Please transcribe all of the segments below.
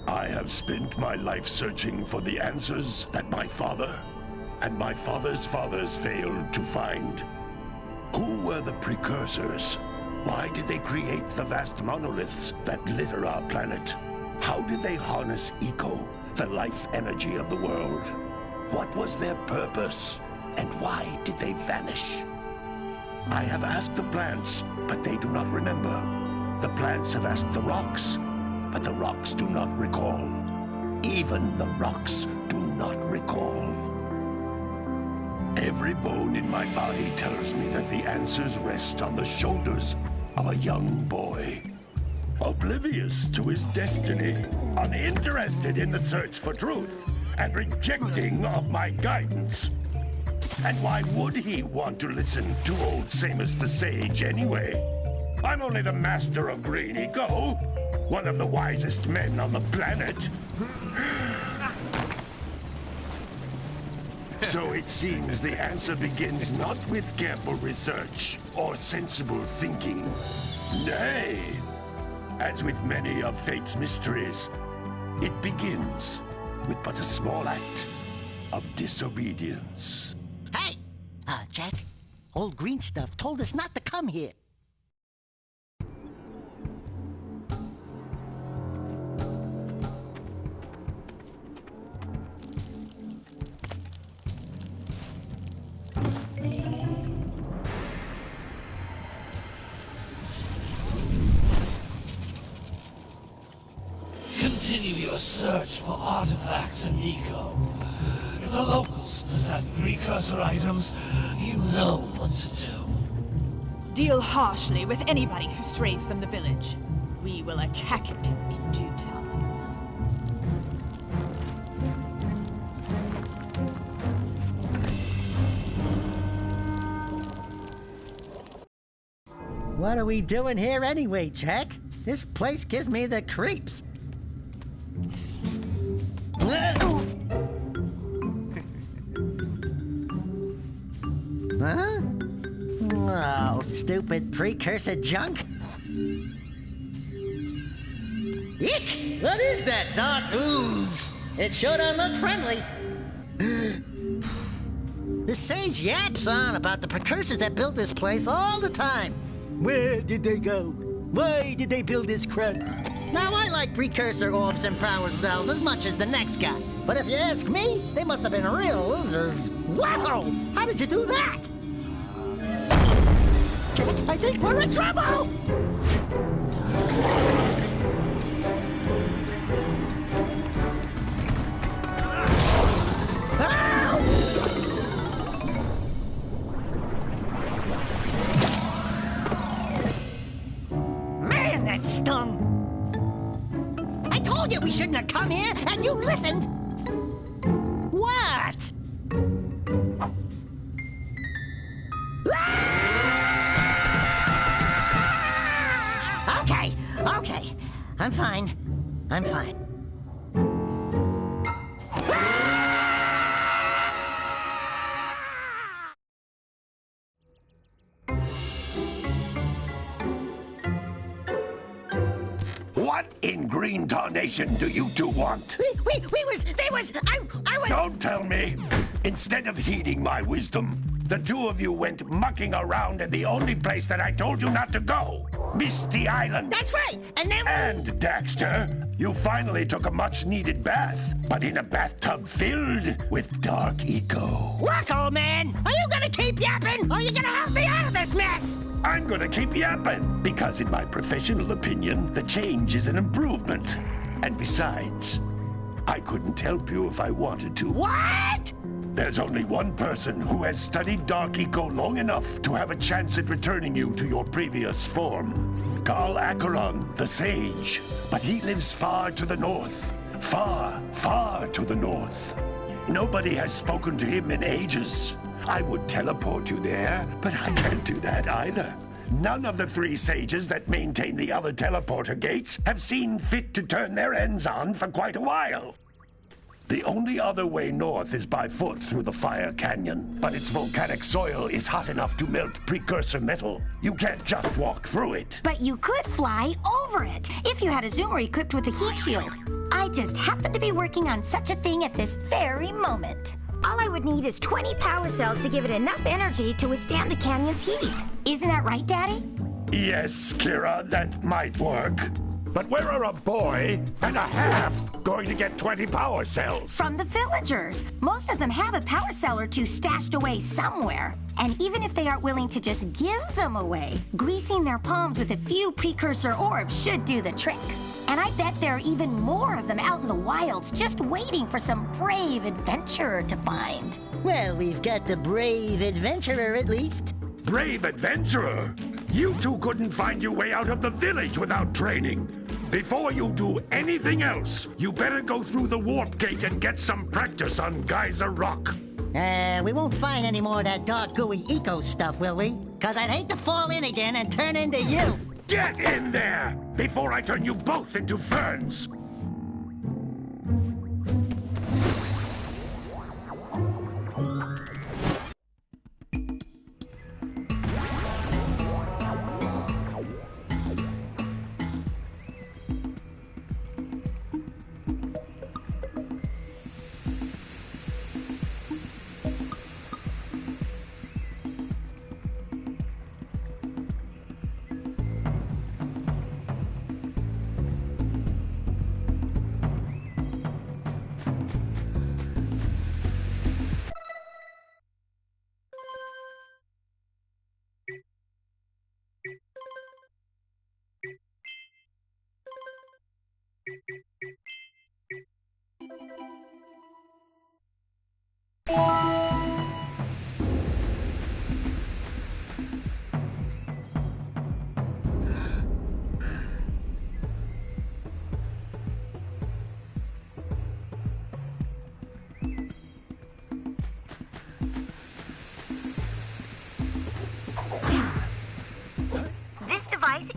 I have spent my life searching for the answers that my father and my father's fathers failed to find. Who were the precursors? Why did they create the vast monoliths that litter our planet? How did they harness eco, the life energy of the world? What was their purpose? And why did they vanish? I have asked the plants, but they do not remember. The plants have asked the rocks, but the rocks do not recall. Even the rocks do not recall. Every bone in my body tells me that the answers rest on the shoulders of a young boy. Oblivious to his destiny, uninterested in the search for truth, and rejecting of my guidance. And why would he want to listen to old Samus the Sage anyway? I'm only the master of green eco, one of the wisest men on the planet. So it seems the answer begins not with careful research or sensible thinking. Nay, as with many of fate's mysteries, it begins with but a small act of disobedience. Hey! Jack, old green stuff told us not to come here. Continue your search for artifacts and eco. If the locals possess precursor items, you know what to do. Deal harshly with anybody who strays from the village. We will attack it in due time. What are we doing here anyway, Jack? This place gives me the creeps. Huh? Oh, stupid precursor junk. Eek! What is that dark ooze? It sure don't look friendly. The sage yaps on about the precursors that built this place all the time. Where did they go? Why did they build this crud? Now, I like precursor orbs and power cells as much as the next guy. But if you ask me, they must have been real losers. Wow! How did you do that? I think we're in trouble! Man, that stung! I told you we shouldn't have come here, and you listened! What? Okay. I'm fine. What in green tarnation do you two want? I was... Don't tell me! Instead of heeding my wisdom, the two of you went mucking around in the only place that I told you not to go. Misty Island. That's right, and then... And, Daxter, you finally took a much-needed bath, but in a bathtub filled with dark eco. Look, old man, are you gonna keep yapping, or are you gonna help me out of this mess? I'm gonna keep yapping, because in my professional opinion, the change is an improvement. And besides, I couldn't help you if I wanted to. What? There's only one person who has studied Dark Eco long enough to have a chance at returning you to your previous form. Carl Acheron, the Sage. But he lives far to the north. Far, far to the north. Nobody has spoken to him in ages. I would teleport you there, but I can't do that either. None of the three sages that maintain the other teleporter gates have seen fit to turn their ends on for quite a while. The only other way north is by foot through the Fire Canyon, but its volcanic soil is hot enough to melt precursor metal. You can't just walk through it. But you could fly over it if you had a zoomer equipped with a heat shield. I just happen to be working on such a thing at this very moment. All I would need is 20 power cells to give it enough energy to withstand the canyon's heat. Isn't that right, Daddy? Yes, Kira, that might work. But where are a boy and a half going to get 20 power cells? From the villagers. Most of them have a power cell or two stashed away somewhere. And even if they aren't willing to just give them away, greasing their palms with a few precursor orbs should do the trick. And I bet there are even more of them out in the wilds just waiting for some brave adventurer to find. Well, we've got the brave adventurer at least. Brave adventurer? You two couldn't find your way out of the village without training. Before you do anything else, you better go through the warp gate and get some practice on Geyser Rock. We won't find any more of that dark gooey eco stuff, will we? 'Cause I'd hate to fall in again and turn into you. Get in there before I turn you both into ferns.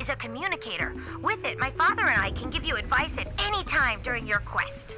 Is a communicator. With it, my father and I can give you advice at any time during your quest.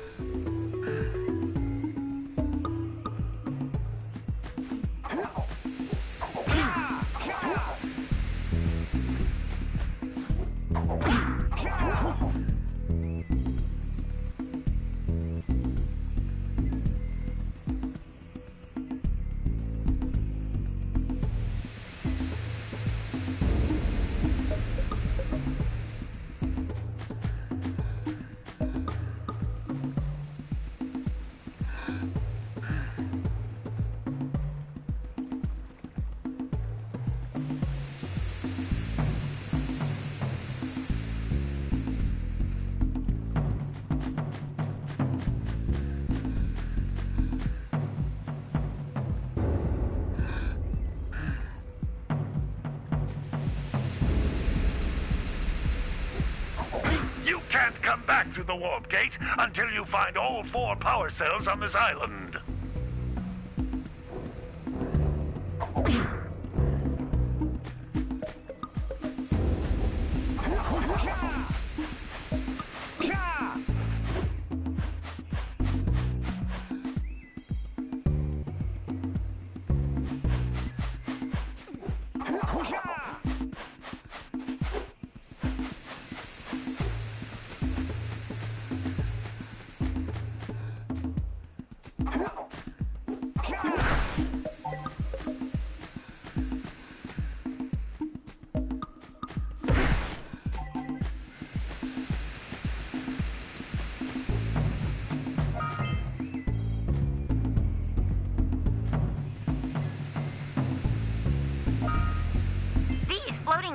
You can't come back through the warp gate until you find all 4 power cells on this island.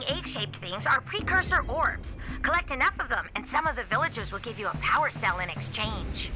Egg-shaped things are precursor orbs. Collect enough of them, and some of the villagers will give you a power cell in exchange.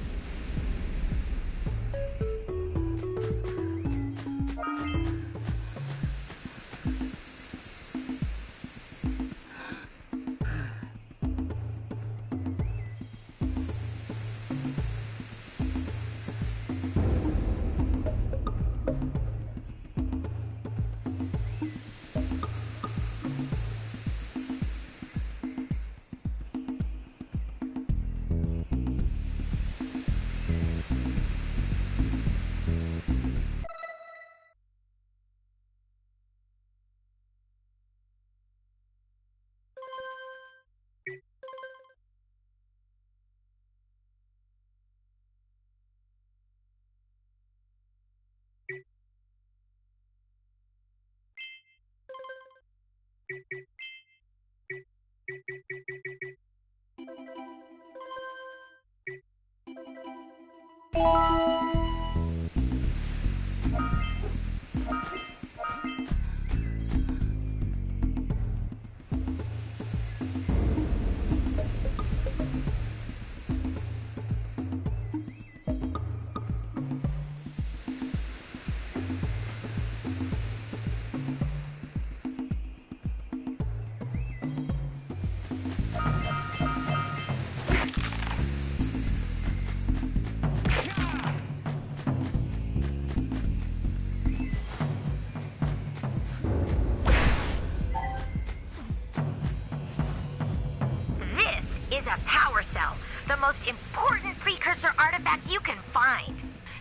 Is a power cell, the most important precursor artifact you can find.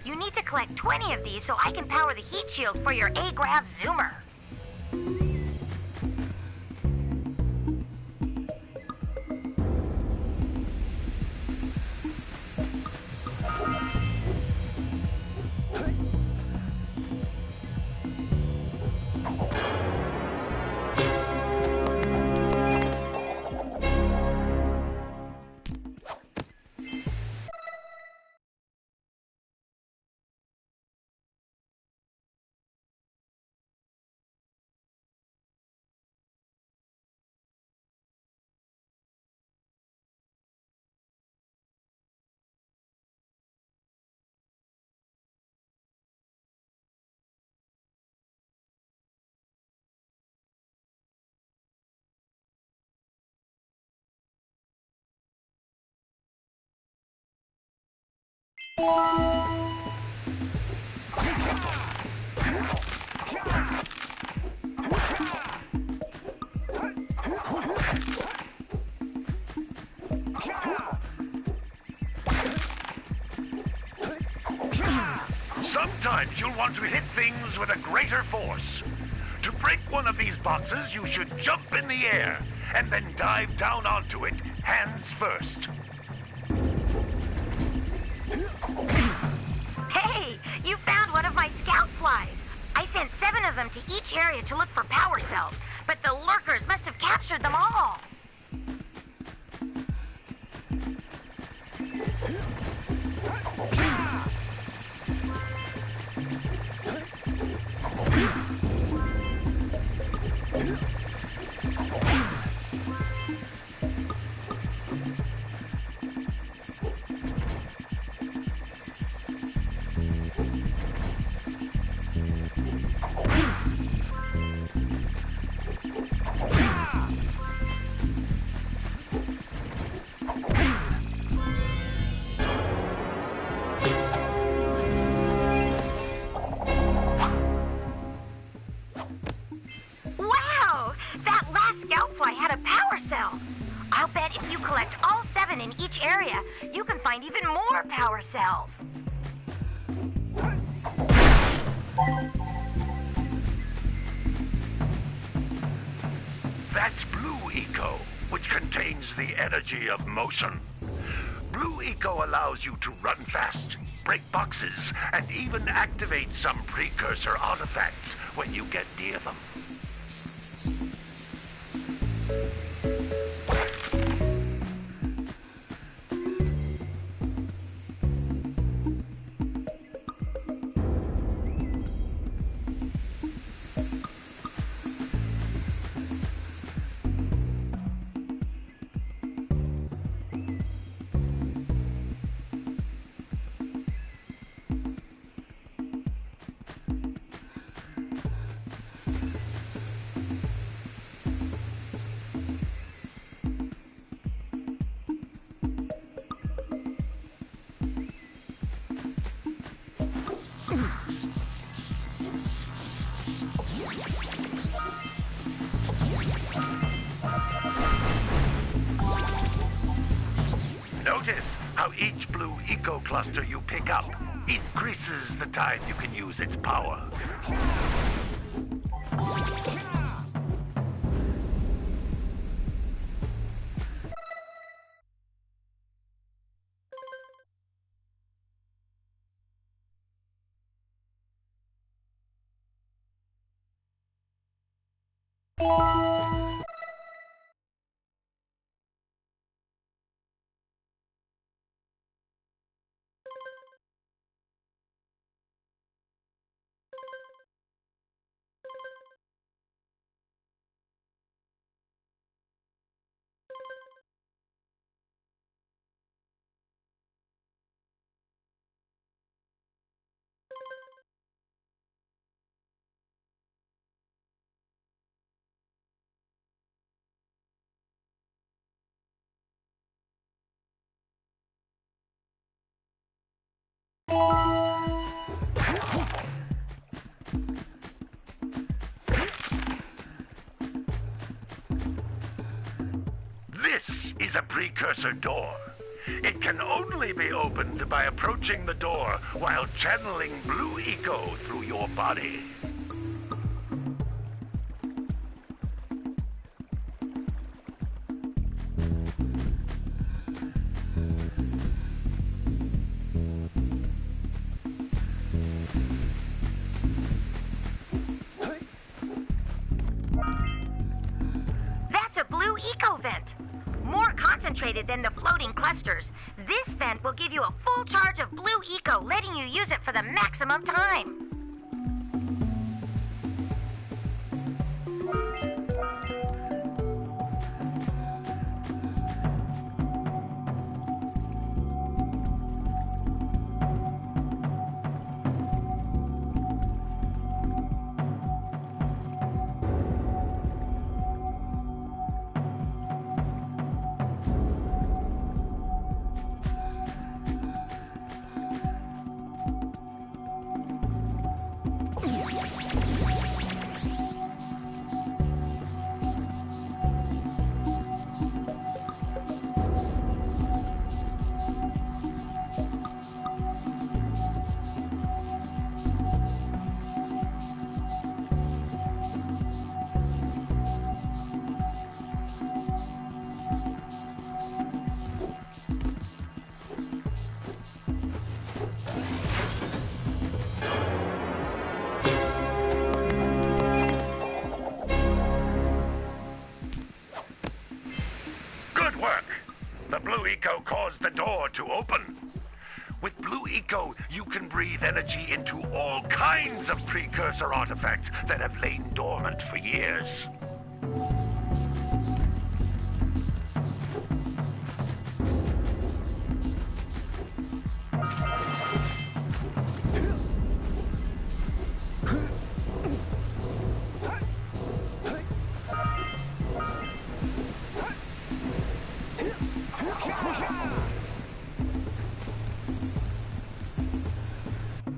You need to collect 20 of these so I can power the heat shield for your A-Grav zoomer. Sometimes you'll want to hit things with a greater force. To break one of these boxes, you should jump in the air and then dive down onto it, hands first. Hey, you found one of my scout flies. I sent 7 of them to each area to look for power cells, but the lurkers must have captured them all. I'll bet if you collect all 7 in each area, you can find even more power cells. That's Blue Eco, which contains the energy of motion. Blue Eco allows you to run fast, break boxes, and even activate some precursor artifacts when you get near them. Notice how each Blue Eco cluster you pick up increases the time you can use its power. is a precursor door. It can only be opened by approaching the door while channeling blue eco through your body. That's a blue eco vent. More concentrated than the floating clusters. This vent will give you a full charge of blue eco, letting you use it for the maximum time. Good work! The blue eco caused the door to open. With blue eco, you can breathe energy into all kinds of precursor artifacts that have lain dormant for years.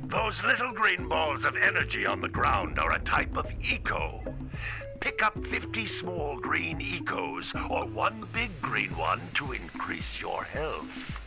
Those little green balls of energy on the ground are a type of eco. Pick up 50 small green ecos or one big green one to increase your health.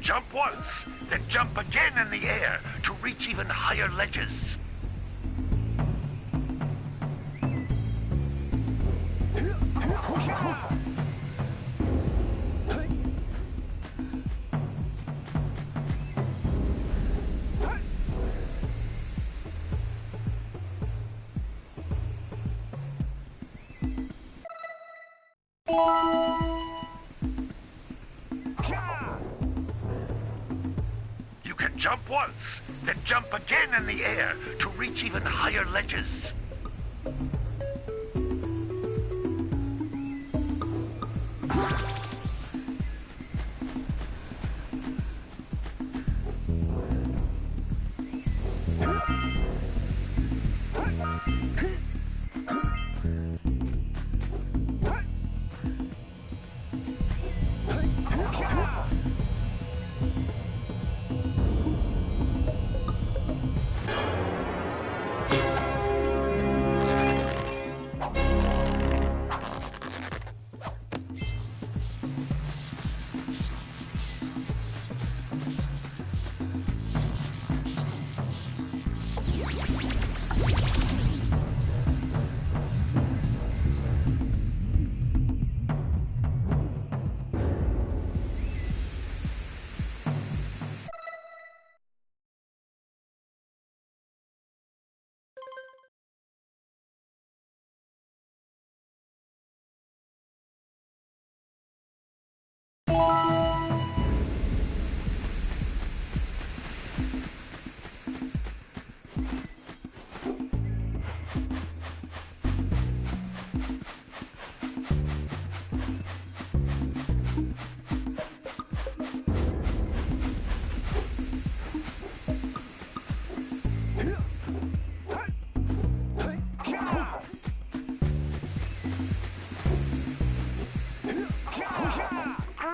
jump once, then jump again in the air to reach even higher ledges. You can jump once, then jump again in the air to reach even higher ledges.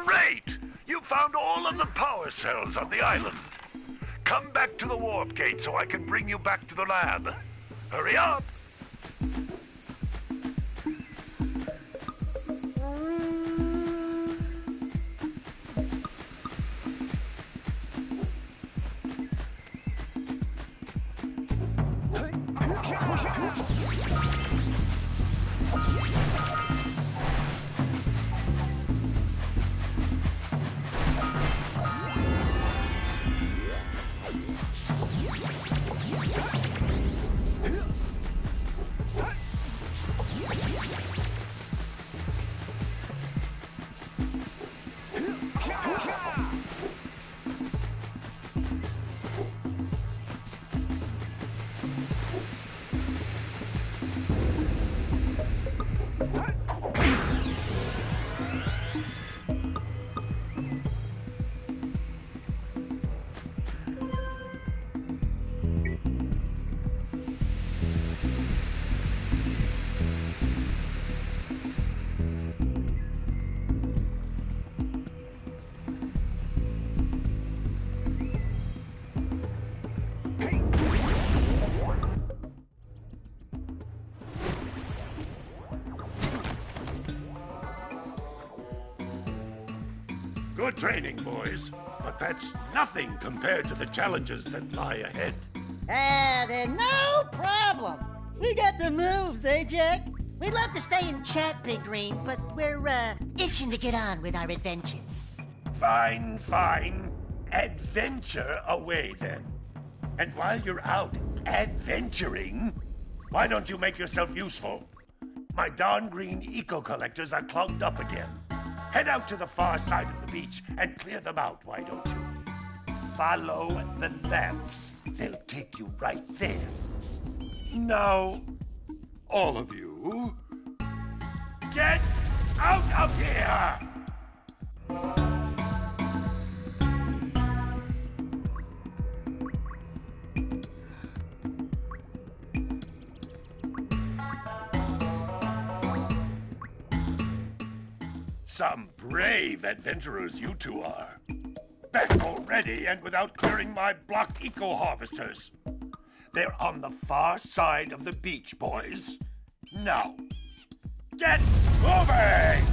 Great! You found all of the power cells on the island. Come back to the warp gate so I can bring you back to the lab. Hurry up! Good training, boys, but that's nothing compared to the challenges that lie ahead. Then no problem. We got the moves, eh, Jack? We'd love to stay and chat, Big Green, but we're, itching to get on with our adventures. Fine, fine. Adventure away, then. And while you're out adventuring, why don't you make yourself useful? My darn green eco-collectors are clogged up again. Head out to the far side of the beach and clear them out, why don't you? Follow the lamps. They'll take you right there. Now, all of you, get out of here! Some brave adventurers you two are. Back already and without clearing my block eco-harvesters. They're on the far side of the beach, boys. Now, get moving!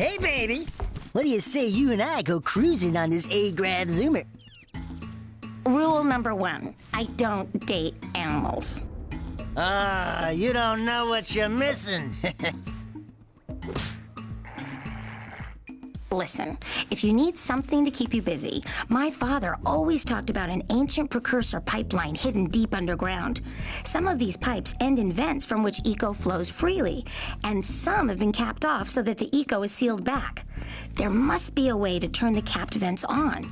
Hey, baby. What do you say you and I go cruising on this A-Grav Zoomer? Rule number 1, I don't date animals. Ah, you don't know what you're missing. Listen, if you need something to keep you busy, my father always talked about an ancient precursor pipeline hidden deep underground. Some of these pipes end in vents from which eco flows freely, and some have been capped off so that the eco is sealed back. There must be a way to turn the capped vents on.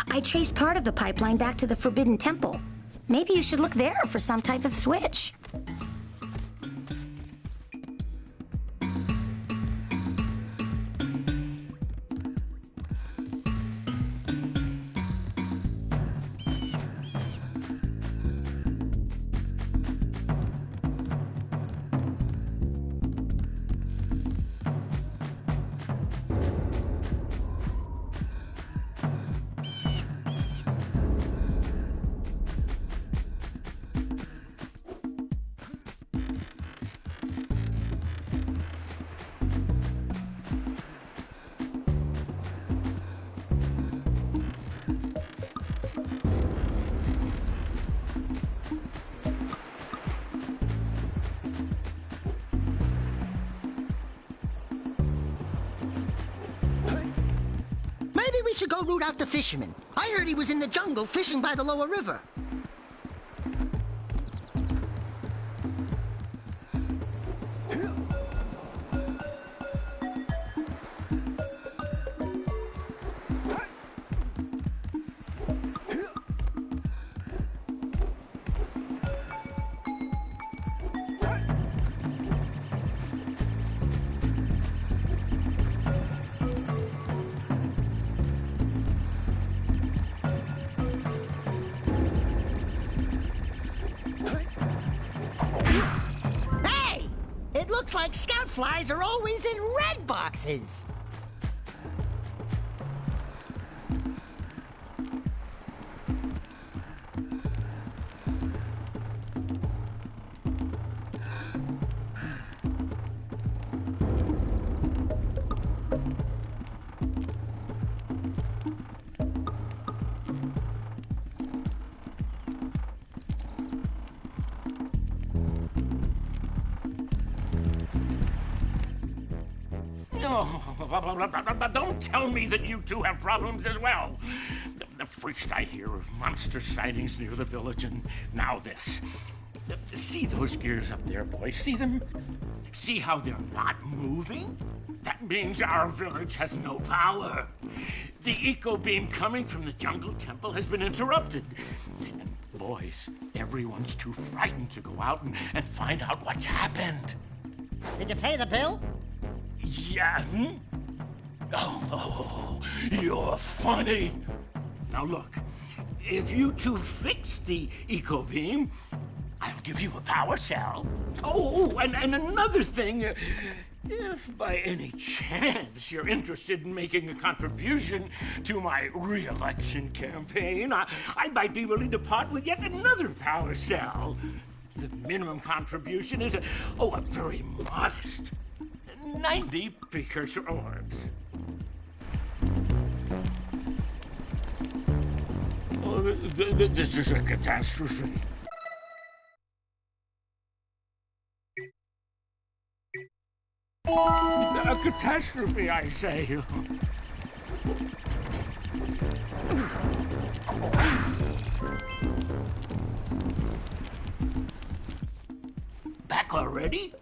I traced part of the pipeline back to the Forbidden Temple. Maybe you should look there for some type of switch. Maybe we should go root out the fisherman. I heard he was in the jungle fishing by the lower river. It looks like scout flies are always in red boxes. Don't tell me that you two have problems as well. First I hear of monster sightings near the village, and now this. See those gears up there, boys? See them? See how they're not moving? That means our village has no power. The eco beam coming from the jungle temple has been interrupted. And boys, everyone's too frightened to go out and find out what's happened. Did you pay the bill? Yeah. Oh, you're funny. Now look, if you two fix the eco beam, I'll give you a power cell. Oh, and another thing, if by any chance you're interested in making a contribution to my re-election campaign, I might be willing to part with yet another power cell. The minimum contribution is a very modest 90 precursor orbs. Oh, this is a catastrophe. A catastrophe, I say. Back already?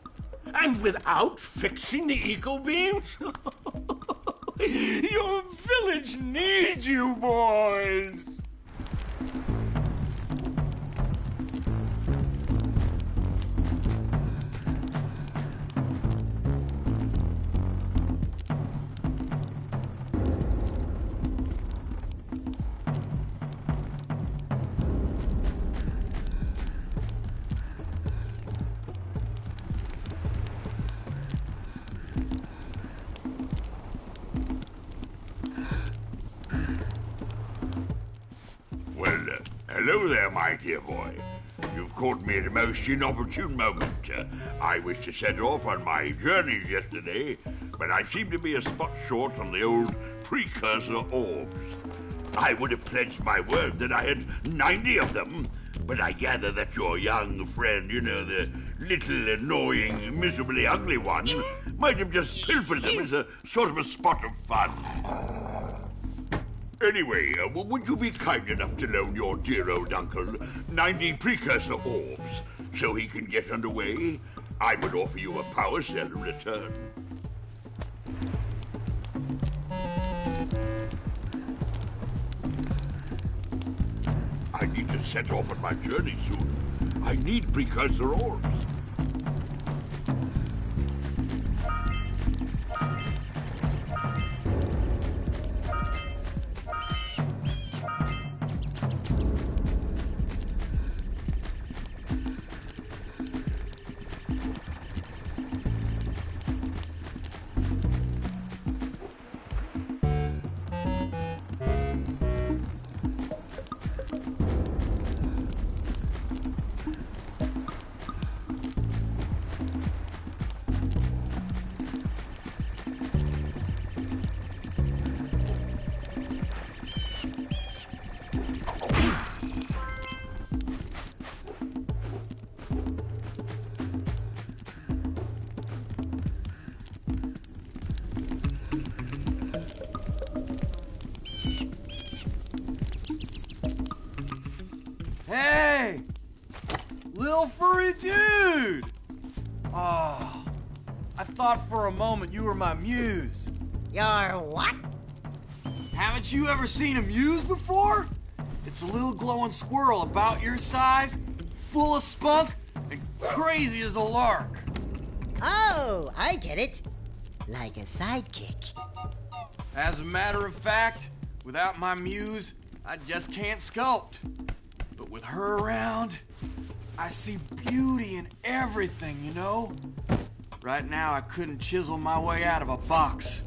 And without fixing the eco beams? Your village needs you, boys! Hello there, my dear boy. You've caught me at a most inopportune moment. I was to set off on my journeys yesterday, but I seem to be a spot short on the old Precursor orbs. I would have pledged my word that I had 90 of them, but I gather that your young friend, you know, the little annoying, miserably ugly one, might have just pilfered them as a sort of a spot of fun. Anyway, would you be kind enough to loan your dear old uncle 90 Precursor orbs so he can get underway? I would offer you a power cell in return. I need to set off on my journey soon. I need Precursor orbs. Hey! Lil furry dude! Oh, I thought for a moment you were my muse. Your what? Haven't you ever seen a muse before? It's a little glowing squirrel about your size, full of spunk, and crazy as a lark. Oh, I get it. Like a sidekick. As a matter of fact, without my muse, I just can't sculpt. But with her around, I see beauty in everything, you know? Right now, I couldn't chisel my way out of a box.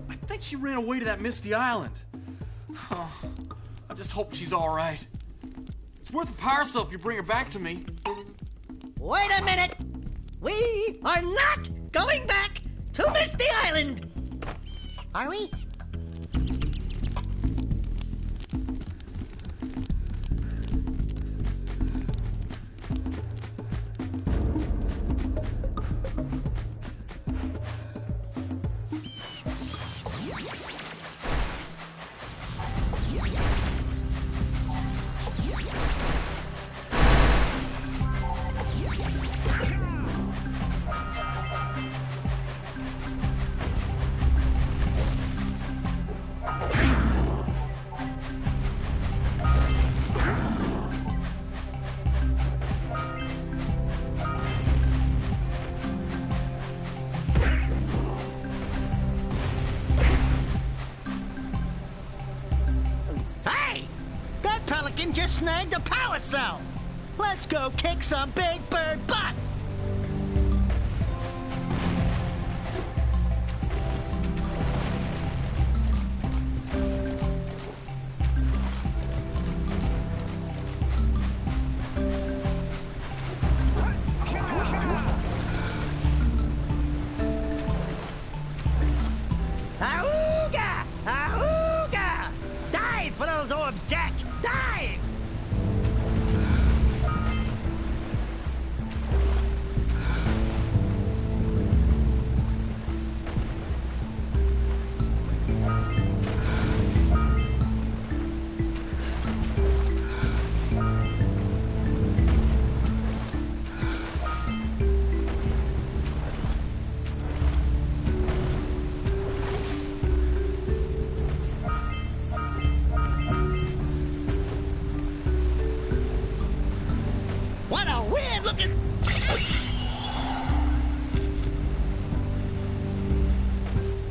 I think she ran away to that misty island. Oh, I just hope she's all right. It's worth a power cell if you bring her back to me. Wait a minute! We are not going back to Misty Island! Are we? Pelican just snagged a power cell! Let's go kick some big bird butt! Auga! Auga! Dive for those orbs, Jak! Dive! What a weird looking...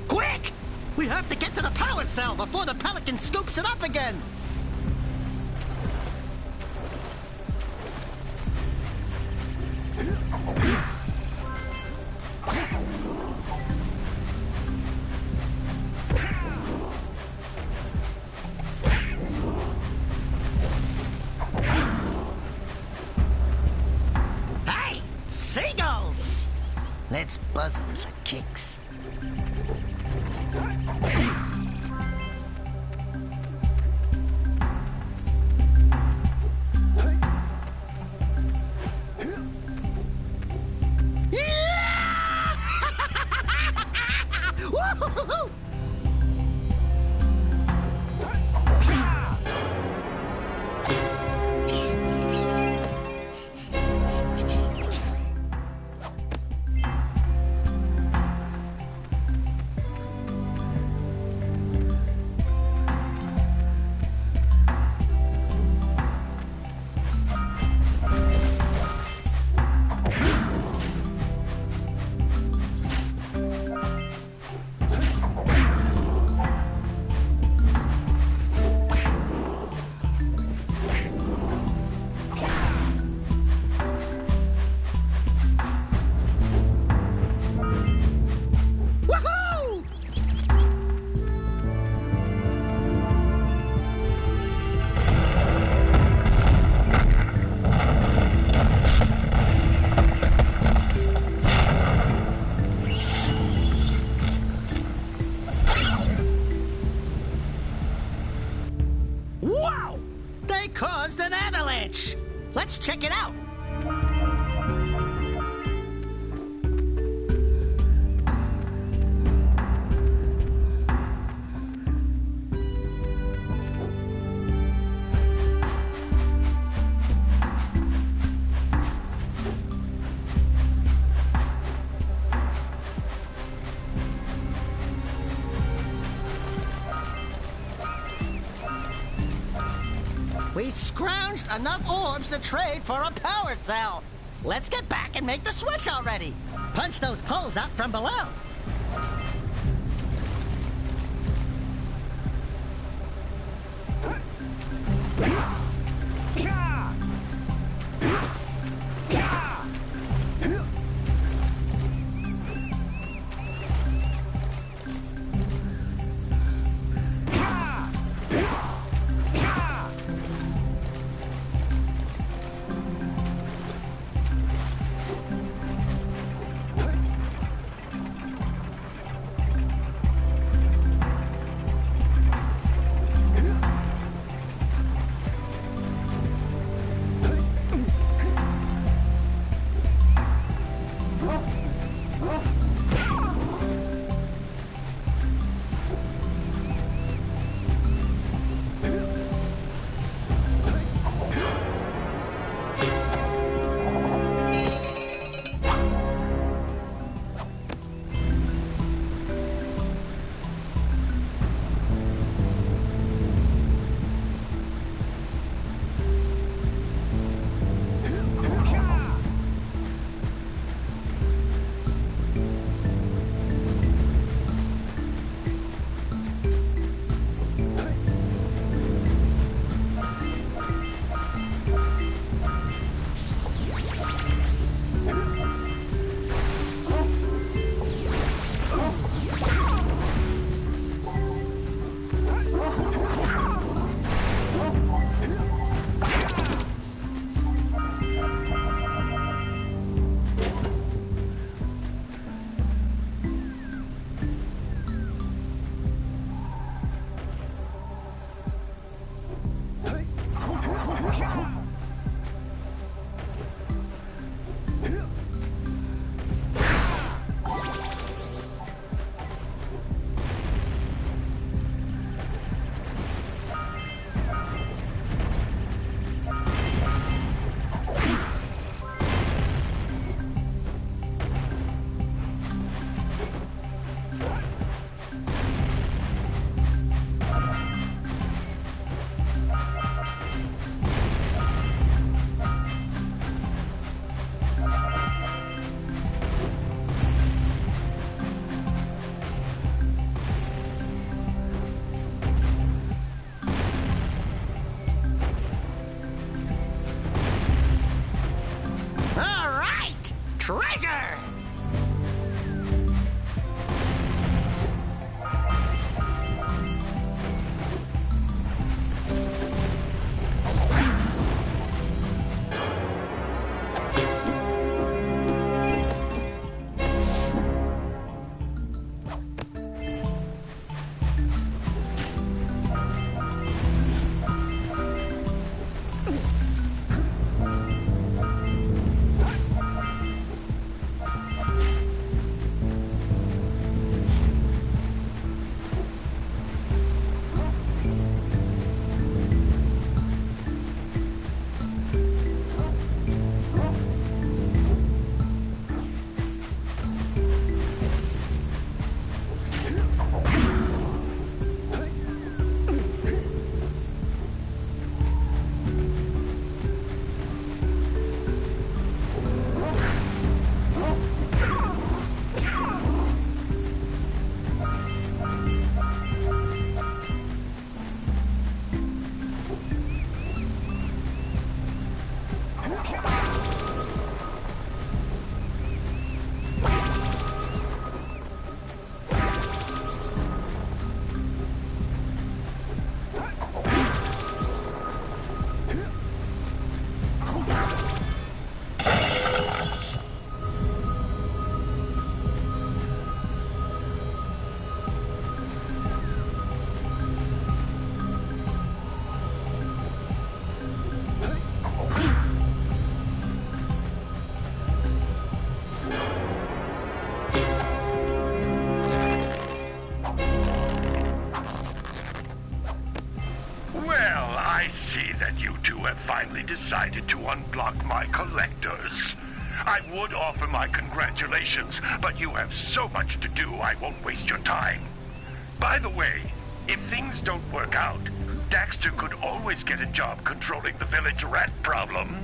Quick! We have to get to the power cell before the Pelican scoops it up again! Seagulls! Let's buzz them for kicks. Wow! They caused an avalanche! Let's check it out! We scrounged enough orbs to trade for a power cell. Let's get back and make the switch already. Punch those poles out from below. Well, I see that you two have finally decided to unblock my collectors. I would offer my congratulations, but you have so much to do, I won't waste your time. By the way, if things don't work out, Daxter could always get a job controlling the village rat problem.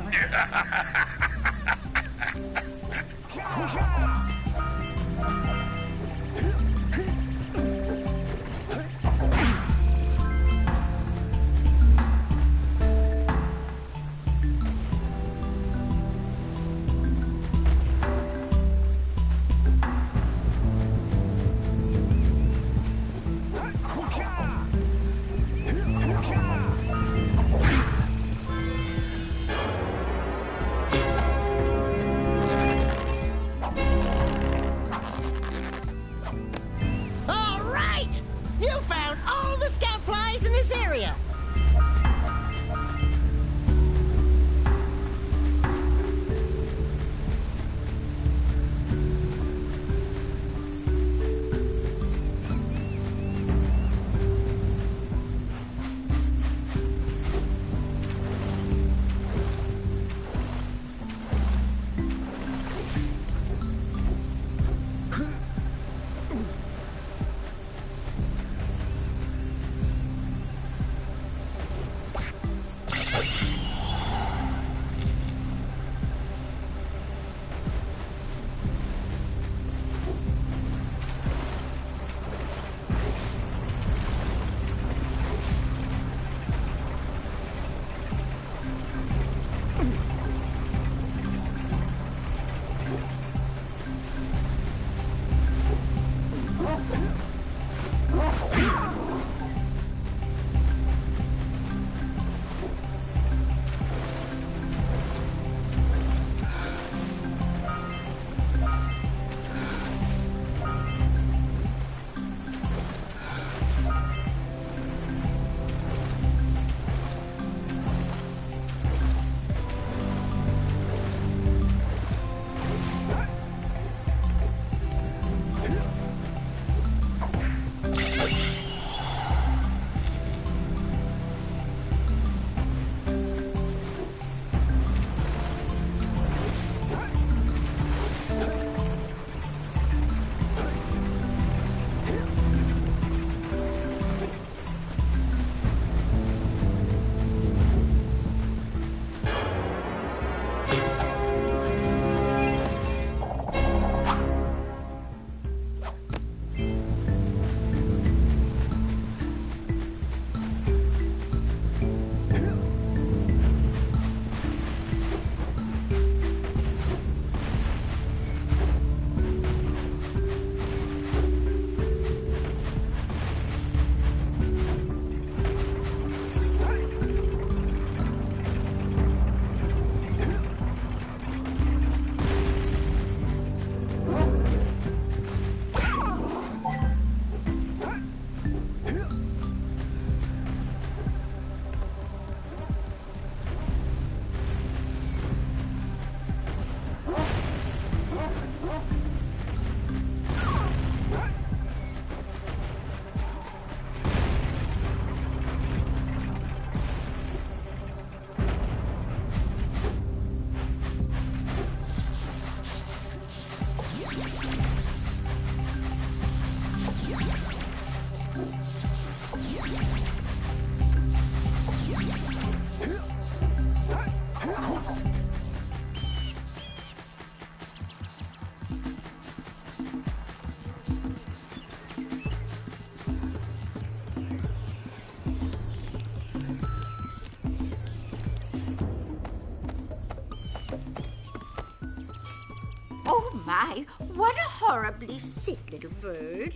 My, what a horribly sick little bird.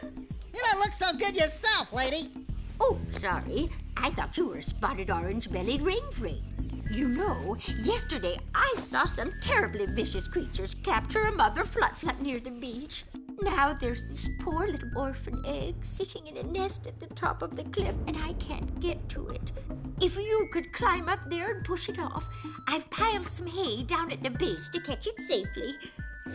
You don't look so good yourself, lady. Oh, sorry. I thought you were a spotted orange-bellied ringfree. You know, yesterday I saw some terribly vicious creatures capture a mother flut-flut near the beach. Now there's this poor little orphan egg sitting in a nest at the top of the cliff, and I can't get to it. If you could climb up there and push it off, I've piled some hay down at the base to catch it safely.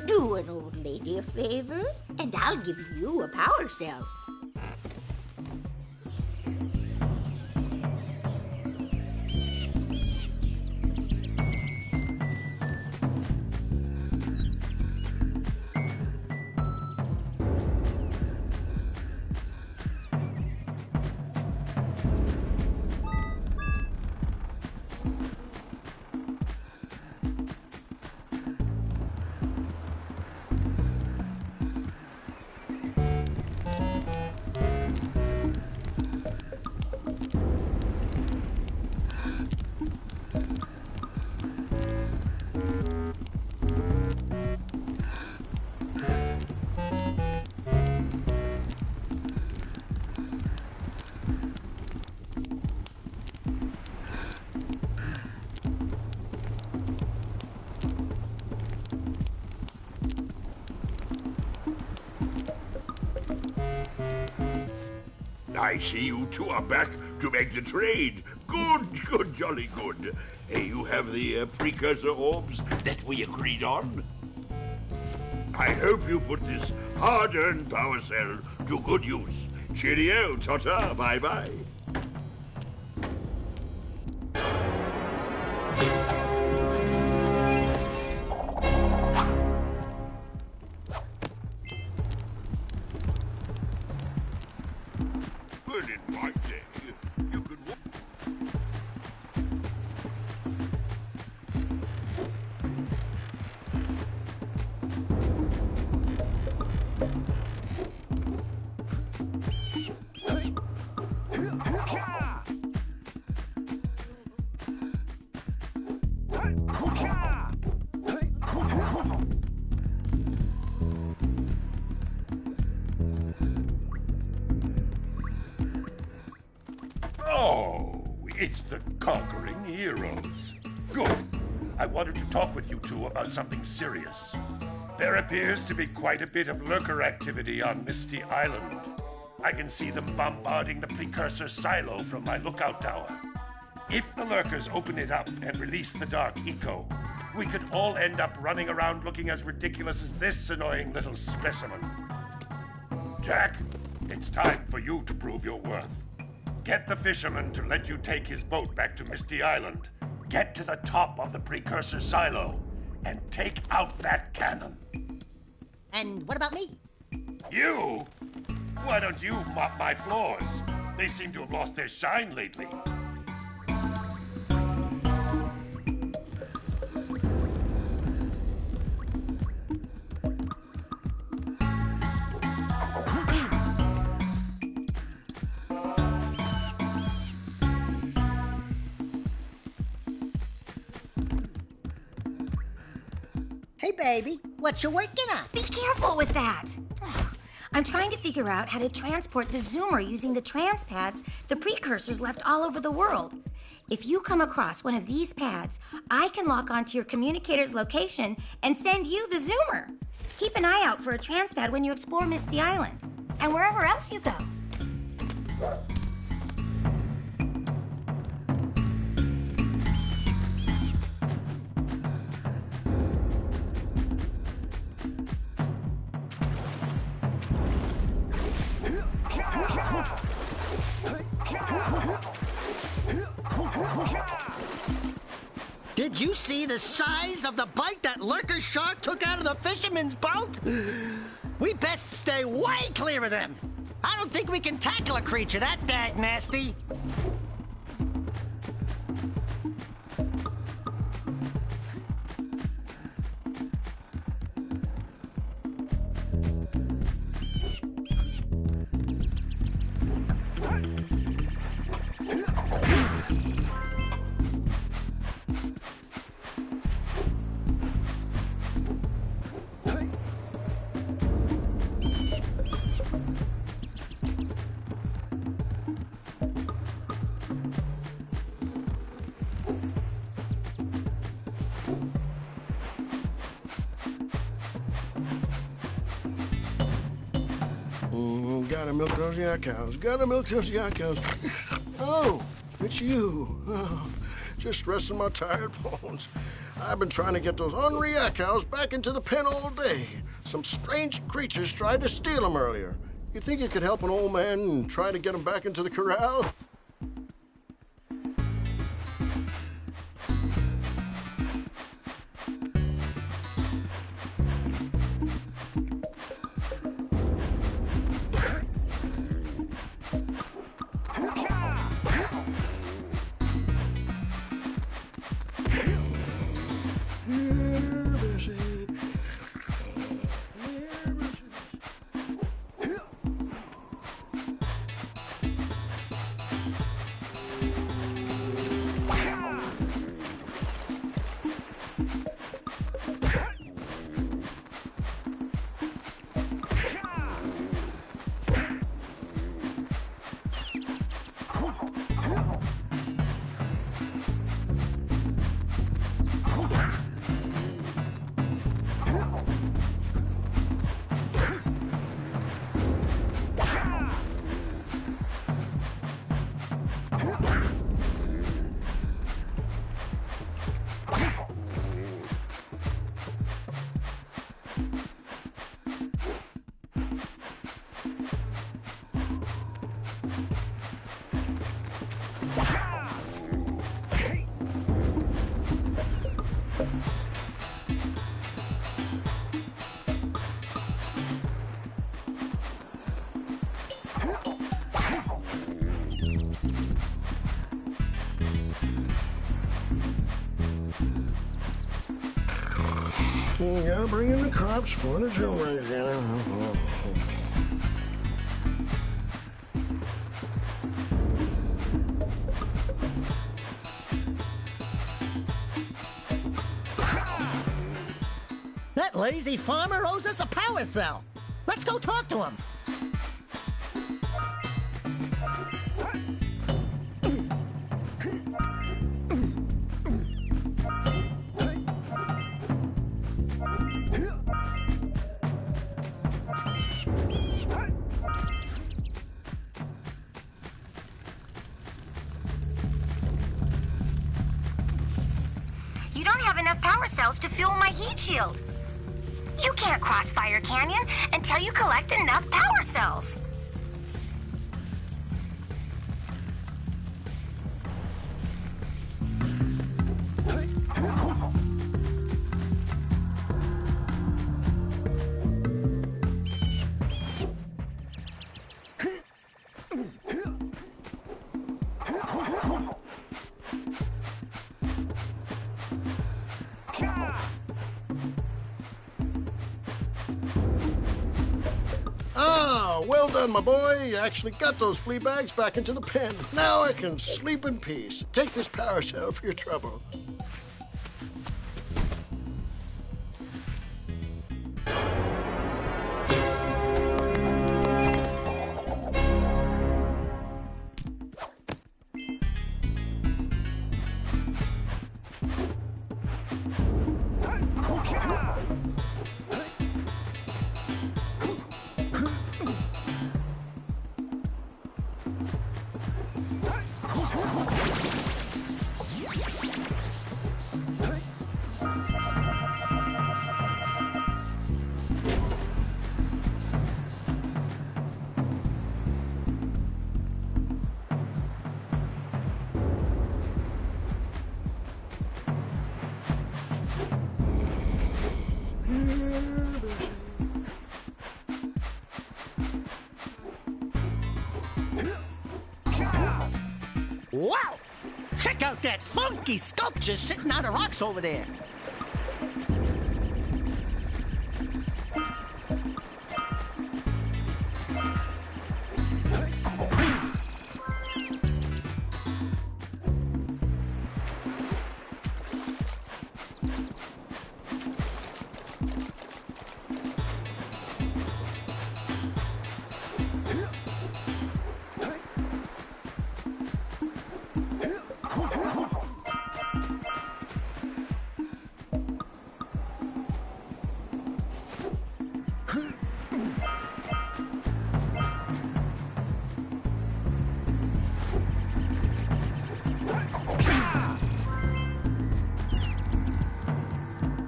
Do an old lady a favor, and I'll give you a power cell. I see you two are back to make the trade. Good, jolly good. You have the precursor orbs that we agreed on? I hope you put this hard-earned power cell to good use. Cheerio, ta-ta, bye-bye. Well, in my day, you could walk. Oh, it's the conquering heroes. Good. I wanted to talk with you two about something serious. There appears to be quite a bit of lurker activity on Misty Island. I can see them bombarding the Precursor silo from my lookout tower. If the lurkers open it up and release the Dark Eco, we could all end up running around looking as ridiculous as this annoying little specimen. Jack, it's time for you to prove your worth. Get the fisherman to let you take his boat back to Misty Island. Get to the top of the Precursor silo and take out that cannon. And what about me? You? Why don't you mop my floors? They seem to have lost their shine lately. Hey, baby, what you working on? Be careful with that. Ugh. I'm trying to figure out how to transport the Zoomer using the transpads the Precursors left all over the world. If you come across one of these pads, I can lock onto your communicator's location and send you the Zoomer. Keep an eye out for a transpad when you explore Misty Island and wherever else you go. Did you see the size of the bite that lurker shark took out of the fisherman's boat? We best stay way clear of them. I don't think we can tackle a creature that dag nasty. Gotta milk those yak cows. Gotta milk those yak cows. Oh, it's you. Oh, just resting my tired bones. I've been trying to get those ornery yak cows back into the pen all day. Some strange creatures tried to steal them earlier. You think you could help an old man and try to get them back into the corral? Yeah, bring in the crops for the children. That lazy farmer owes us a power cell. Let's go talk to him. You don't have enough power cells to fuel my heat shield. You can't cross Fire Canyon until you collect enough power cells. Ah, well done, my boy. You actually got those flea bags back into the pen. Now I can sleep in peace. Take this power cell for your trouble. Wow! Check out that funky sculpture sitting on the rocks over there.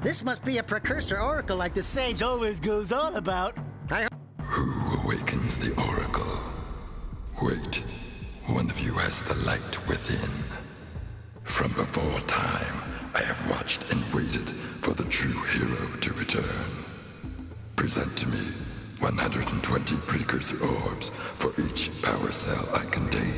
This must be a precursor oracle like the sage always goes on about. Who awakens the oracle? Wait, one of you has the light within. From before time, I have watched and waited for the true hero to return. Present to me 120 precursor orbs for each power cell I contain.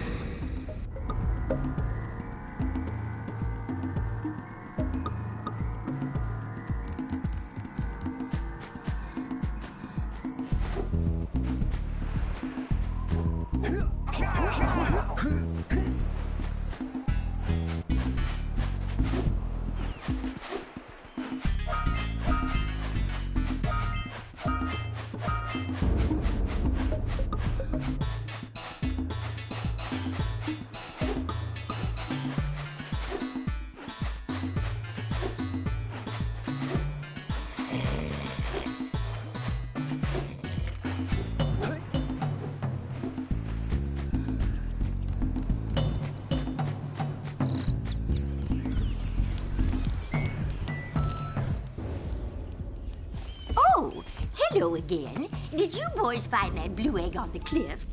Oh, hello again. Did you boys find that blue egg on the cliff?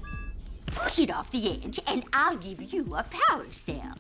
Push it off the edge, and I'll give you a power cell.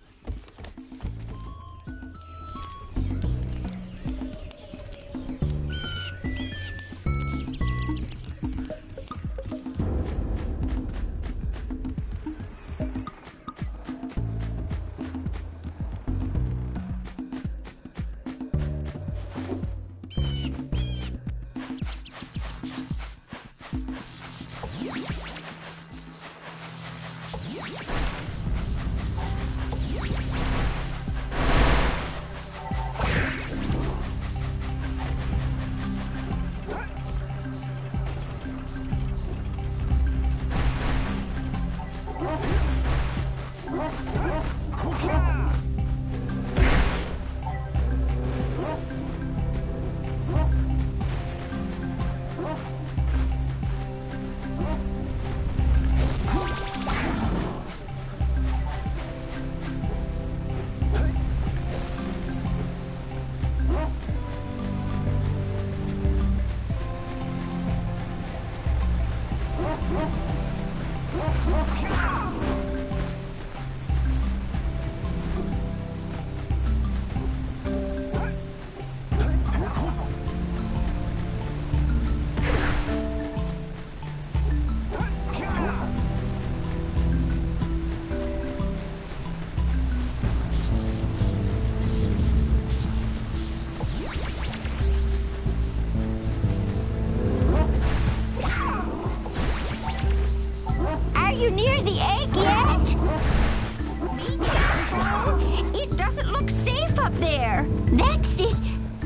up there. That's it.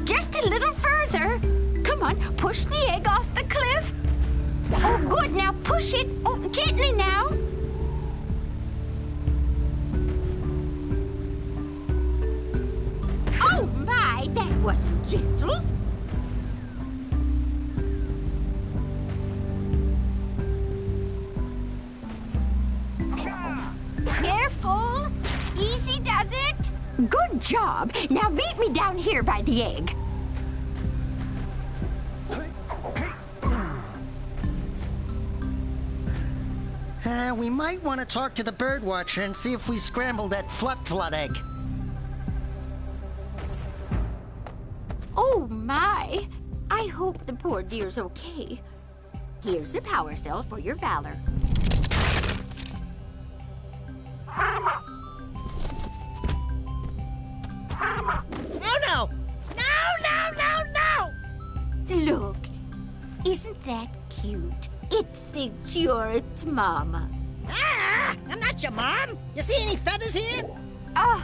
Just a little further. Come on, push the egg off the cliff. Oh, good. Now push it. Oh, gently now. Oh, my, that wasn't gentle. Careful. Easy does it. Good job. Now meet me down here by the egg. We might want to talk to the bird watcher and see if we scrambled that flut egg. Oh, my. I hope the poor dear's okay. Here's a power cell for your valor. Oh, no! No! Look, isn't that cute? It thinks you're its mama. Ah! I'm not your mom! You see any feathers here? Oh,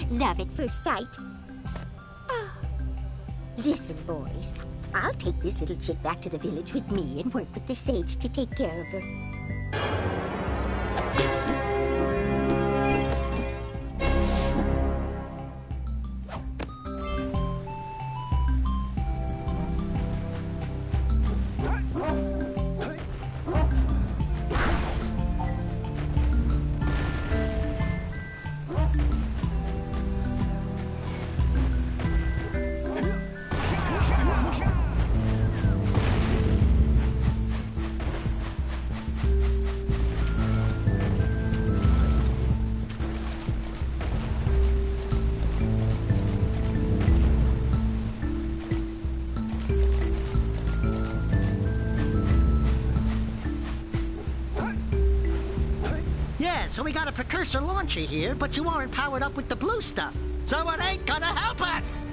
love at first sight. Oh. Listen, boys, I'll take this little chick back to the village with me and work with the sage to take care of her. So we got a Precursor launcher here, but you aren't powered up with the blue stuff. So it ain't gonna help us!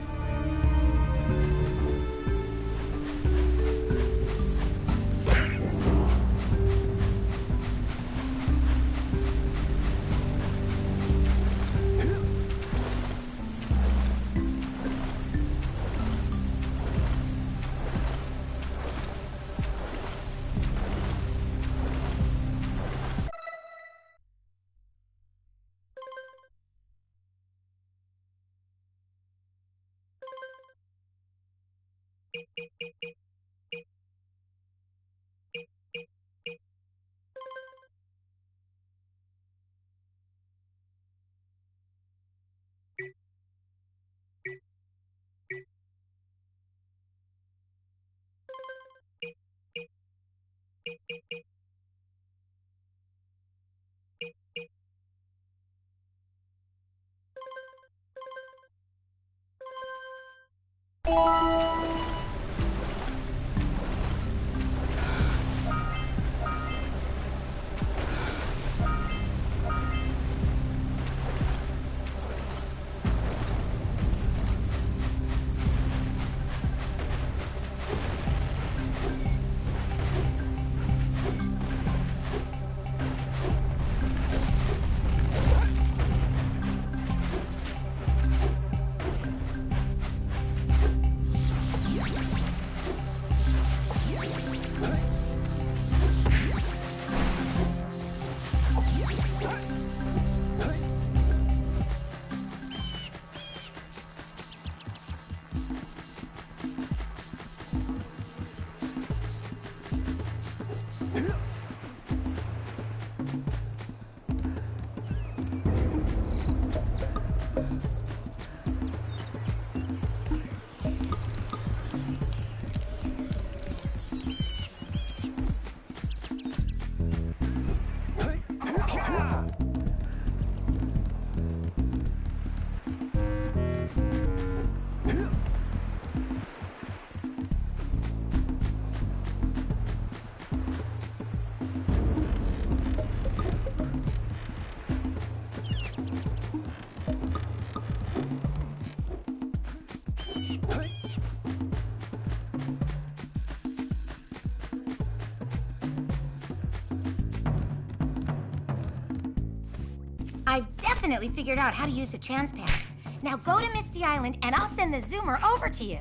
I've definitely figured out how to use the transpads. Now go to Misty Island and I'll send the zoomer over to you.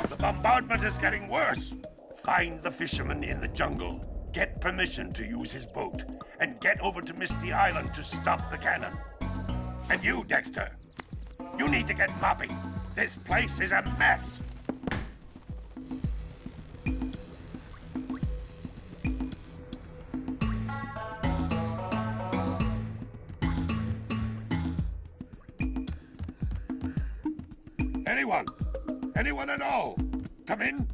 The bombardment is getting worse. Find the fisherman in the jungle. Get permission to use his boat. And get over to Misty Island to stop the cannon. And you, Dexter, you need to get mopping. This place is a mess. Anyone? Anyone at all? Come in.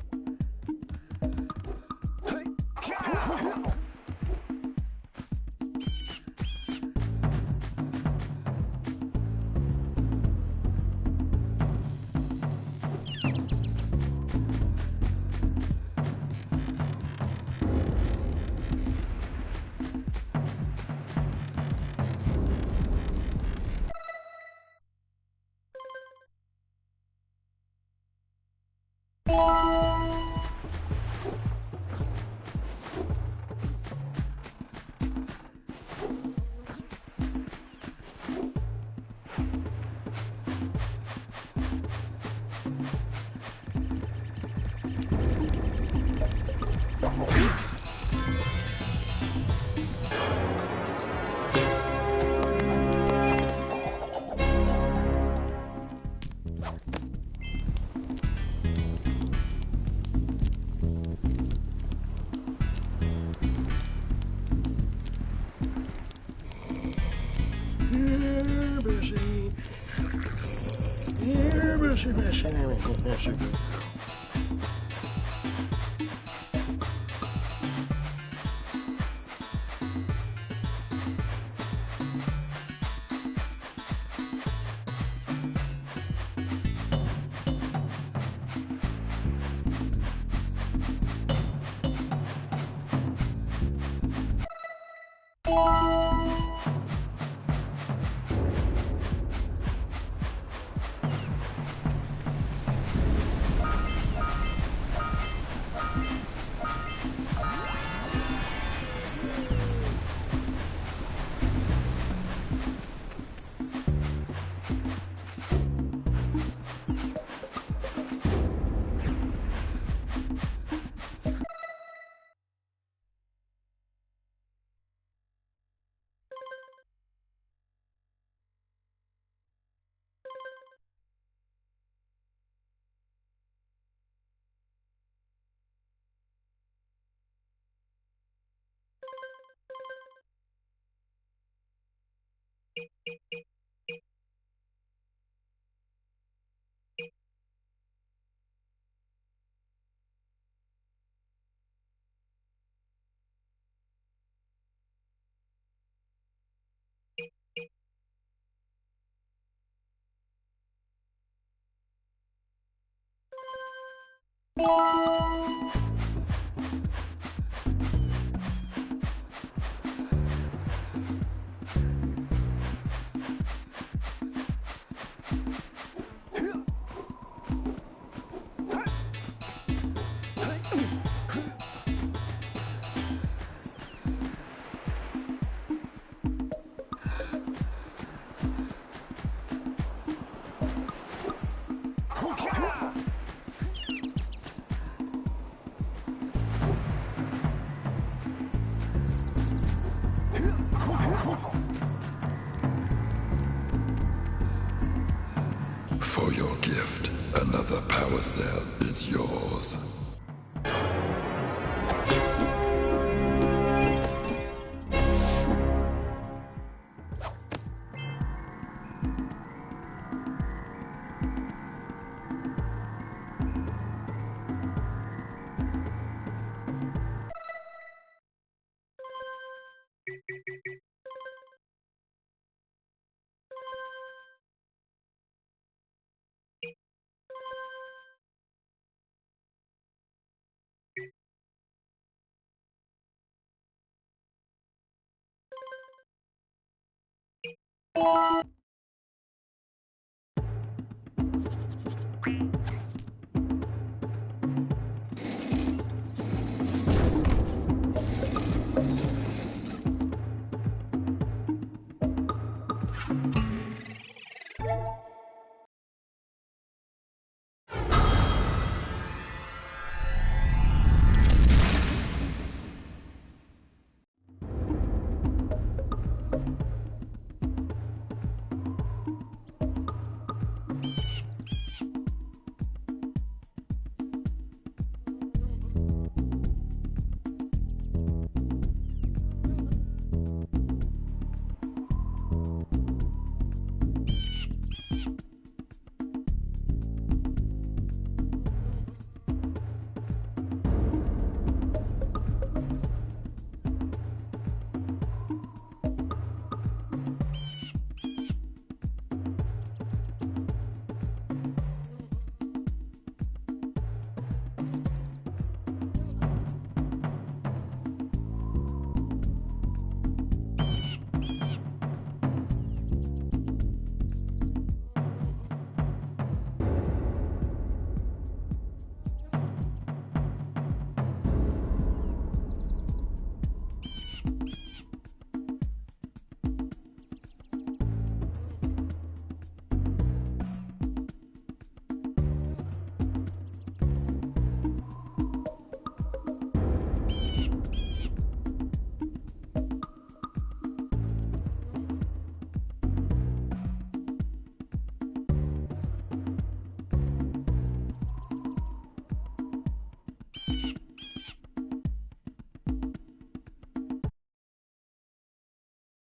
For your gift, another power cell is yours.